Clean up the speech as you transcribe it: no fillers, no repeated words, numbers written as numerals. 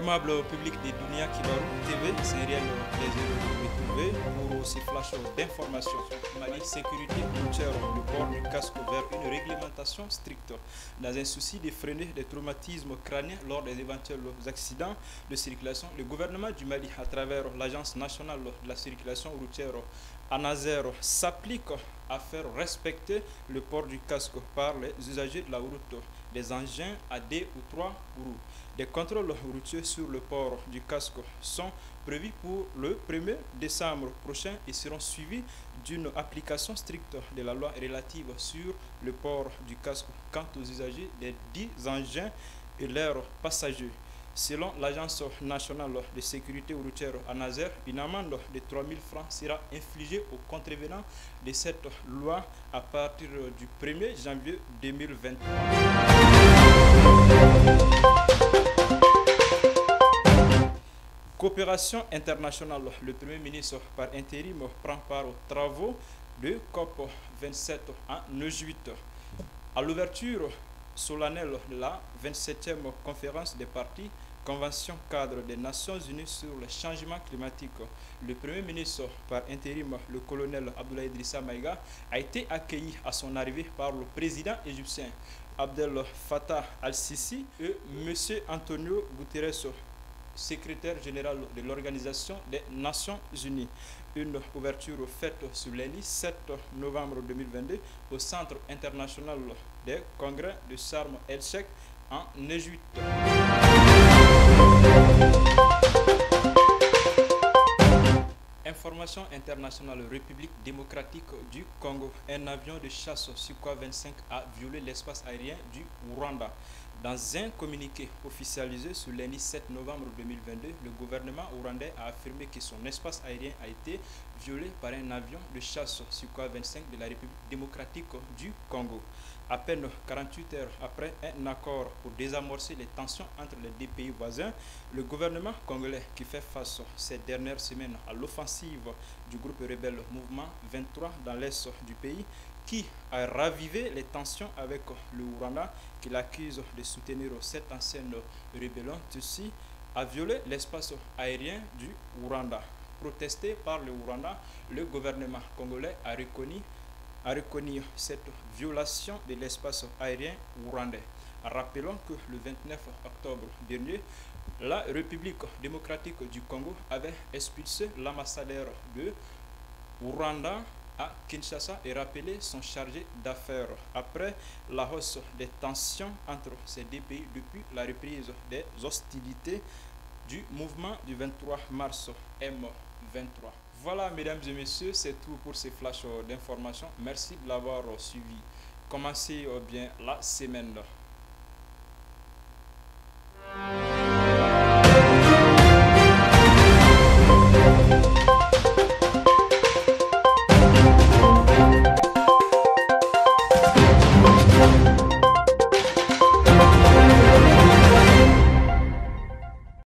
Aimable public de Dunia Kibarou TV, c'est un réel plaisir de vous retrouver pour ces flashs d'informations. Mali sécurité routière, le port du casque vers une réglementation stricte. Dans un souci de freiner des traumatismes crâniens lors des éventuels accidents de circulation, le gouvernement du Mali, à travers l'Agence nationale de la circulation routière ANASER, s'applique à faire respecter le port du casque par les usagers de la route des engins à 2 ou 3 roues. Des contrôles routiers sur le port du casque sont prévus pour le 1er décembre prochain et seront suivis d'une application stricte de la loi relative sur le port du casque quant aux usagers des 10 engins et leurs passagers. Selon l'Agence nationale de sécurité routière ANASER, une amende de 3 000 francs sera infligée aux contrevenants de cette loi à partir du 1er janvier 2023. Coopération internationale. Le Premier ministre par intérim prend part aux travaux de COP 27 en Égypte. À l'ouverture solennelle de la 27e conférence des partis, Convention cadre des Nations Unies sur le changement climatique, le Premier ministre par intérim, le colonel Abdoulaye Idrissa Maïga, a été accueilli à son arrivée par le président égyptien Abdel Fattah al-Sisi et M. Antonio Guterres, secrétaire général de l'Organisation des Nations Unies. Une ouverture faite ce lundi 7 novembre 2022 au Centre international des congrès de Sharm el-Sheikh en Égypte. Information internationale. République démocratique du Congo. Un avion de chasse Sukhoi 25 a violé l'espace aérien du Rwanda. Dans un communiqué officialisé ce lundi 7 novembre 2022, le gouvernement rwandais a affirmé que son espace aérien a été violé par un avion de chasse Sukhoi 25 de la République démocratique du Congo. À peine 48 heures après un accord pour désamorcer les tensions entre les deux pays voisins, le gouvernement congolais, qui fait face ces dernières semaines à l'offensive du groupe rebelle Mouvement 23 dans l'est du pays, qui a ravivé les tensions avec le Rwanda, qui l'accuse de soutenir cette ancienne rébellion Tutsi, a violé l'espace aérien du Rwanda. Protesté par le Rwanda, le gouvernement congolais a reconnu cette violation de l'espace aérien rwandais. Rappelons que le 29 octobre dernier, la République démocratique du Congo avait expulsé l'ambassadeur de Rwanda à Kinshasa et rappelé son chargé d'affaires après la hausse des tensions entre ces deux pays depuis la reprise des hostilités du mouvement du 23 mars M23. Voilà, mesdames et messieurs, c'est tout pour ces flashs d'informations. Merci de l'avoir suivi. Commencez bien la semaine.